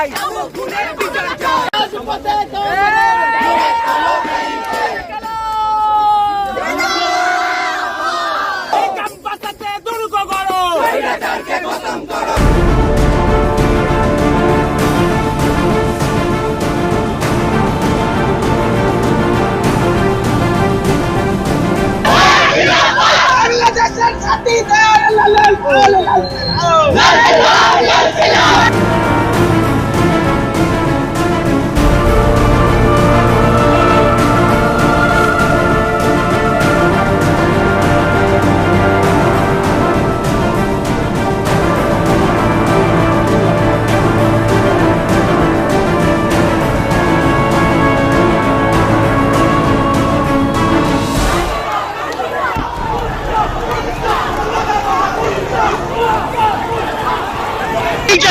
চাই।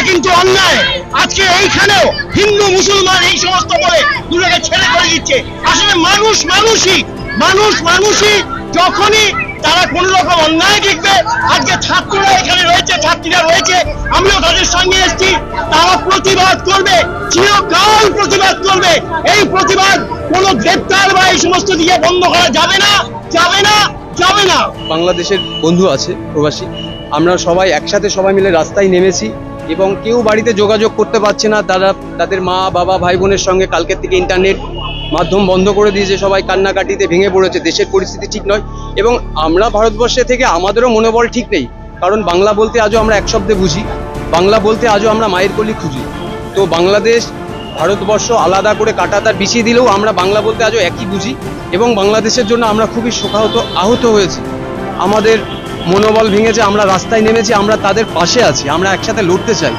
কিন্তু অন্যায় আজকে এইখানেও হিন্দু মুসলমান এই সমস্ত বলে দুটোকে ছেড়ে করে দিচ্ছে। আসলে মানুষই যখনই তারা কোন রকম অন্যায় দেখবে, আজকে ছাত্ররা এখানে রয়েছে, ছাত্রীরা রয়েছে, আমিও তাদের সঙ্গে এসেছি, তারা প্রতিবাদ করবে, চিরকাল প্রতিবাদ করবে। এই প্রতিবাদ কোন গ্রেপ্তার বা এই সমস্ত দিকে বন্ধ করা যাবে না। বাংলাদেশের বন্ধু আছে প্রবাসী, আমরা সবাই একসাথে সবাই মিলে রাস্তায় নেমেছি এবং কেউ বাড়িতে যোগাযোগ করতে পারছে না। তারা তাদের মা বাবা ভাই বোনের সঙ্গে কালকের থেকে ইন্টারনেট মাধ্যম বন্ধ করে দিয়েছে, সবাই কান্নাকাটিতে ভেঙে পড়েছে। দেশের পরিস্থিতি ঠিক নয় এবং আমরা ভারতবর্ষে থেকে আমাদেরও মনোবল ঠিক নেই, কারণ বাংলা বলতে আজও আমরা এক শব্দে বুঝি, বাংলা বলতে আজও আমরা মায়ের কলি খুঁজি। তো বাংলাদেশ ভারতবর্ষ আলাদা করে কাঁটাতার বিছিয়ে দিলেও আমরা বাংলা বলতে আজও একই বুঝি এবং বাংলাদেশের জন্য আমরা খুবই আহত হয়েছি। আমাদের মনোবল ভেঙেছে, আমরা রাস্তায় নেমেছি, আমরা তাদের পাশে আছি, আমরা একসাথে লড়তে চাই।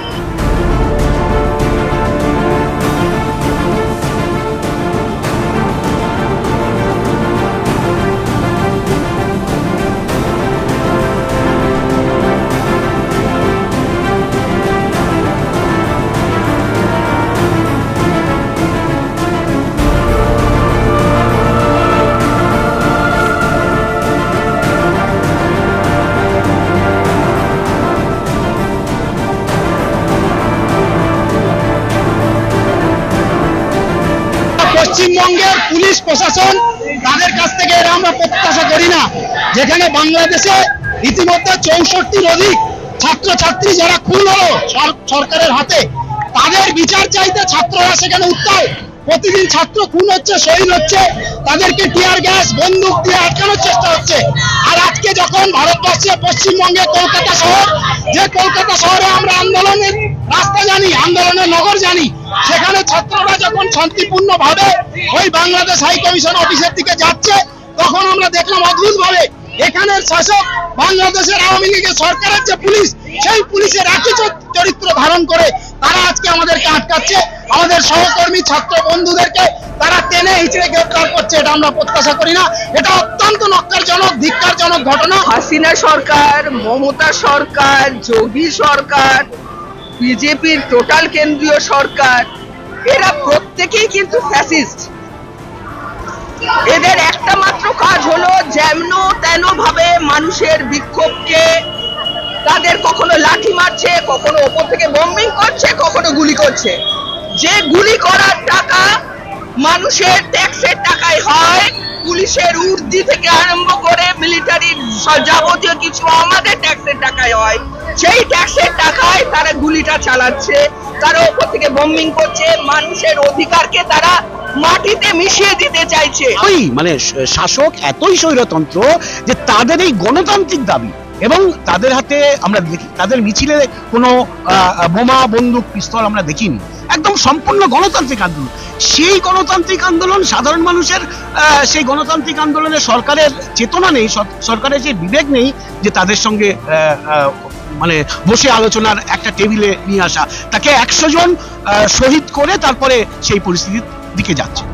পশ্চিমবঙ্গের পুলিশ প্রশাসন তাদের কাছ থেকে এরা আমরা প্রত্যাশা করি না। যেখানে বাংলাদেশে ইতিমধ্যে 64র অধিক ছাত্রছাত্রী যারা খুন হলো সরকারের হাতে, তাদের বিচার চাইতে ছাত্ররা সেখানে উত্তাল। প্রতিদিন ছাত্র খুন হচ্ছে, শহীদ হচ্ছে, তাদেরকে টিয়ার গ্যাস বন্দুক দিয়ে আটকানোর চেষ্টা হচ্ছে। আর আজকে যখন ভারতবর্ষে পশ্চিমবঙ্গে কলকাতা শহর, যে কলকাতা শহরে আমরা আন্দোলনের রাস্তা জানি, আন্দোলনের নগর জানি, সেখানে ছাত্ররা যখন শান্তিপূর্ণ ভাবে ওই বাংলাদেশ হাই কমিশন অফিসের দিকে যাচ্ছে, তখন আমরা দেখলাম অদ্ভুত ভাবে এখানের শাসক বাংলাদেশের আওয়ামী লীগের সরকারের যে পুলিশ, সেই পুলিশের একই চরিত্র ধারণ করে তারা আজকে আমাদেরকে আটকাচ্ছে। আমাদের সহকর্মী ছাত্র বন্ধুদেরকে তারা টেনে হিচড়ে গ্রেফতার করছে। এটা আমরা প্রত্যাশা করি না, এটা অত্যন্ত নক্কারজনক, ধিক্কারজনক ঘটনা। হাসিনা সরকার, মমতা সরকার, যোগী সরকার, বিজেপির টোটাল কেন্দ্রীয় সরকার, এরা প্রত্যেকেই কিন্তু ফ্যাসিস্ট। এদের একটা মাত্র কাজ হলো যেন তেন ভাবে মানুষের বিক্ষোভকে, তাদের কখনো লাঠি মারছে, কখনো ওপর থেকে বম্বিং করছে, কখনো গুলি করছে। যে গুলি করার টাকা মানুষের ট্যাক্সের টাকায় হয়, পুলিশের উর্দি থেকে আরম্ভ করে মিলিটারির যাবতীয় কিছু আমাদের ট্যাক্সের টাকায় হয়। সেই ট্যাক্সের টাকায় তারা গুলিটা চালাচ্ছে, তারা ওপর থেকে বম্বিং করছে, মানুষের অধিকারকে তারা মাটিতে মিশিয়ে দিতে চাইছে। ওই মানে শাসক এতই স্বৈরতন্ত্র যে তাদের এই গণতান্ত্রিক দাবি এবং তাদের হাতে আমরা দেখি, তাদের মিছিলে কোনো বোমা বন্দুক পিস্তল আমরা দেখিনি, একদম সম্পূর্ণ গণতান্ত্রিক আন্দোলন। সেই গণতান্ত্রিক আন্দোলন সাধারণ মানুষের, সেই গণতান্ত্রিক আন্দোলনে সরকারের চেতনা নেই, সরকারের যে বিবেক নেই যে তাদের সঙ্গে মানে বসে আলোচনার একটা টেবিলে নিয়ে আসা, তাকে 100 জন শহীদ করে তারপরে সেই পরিস্থিতির দিকে যাচ্ছে।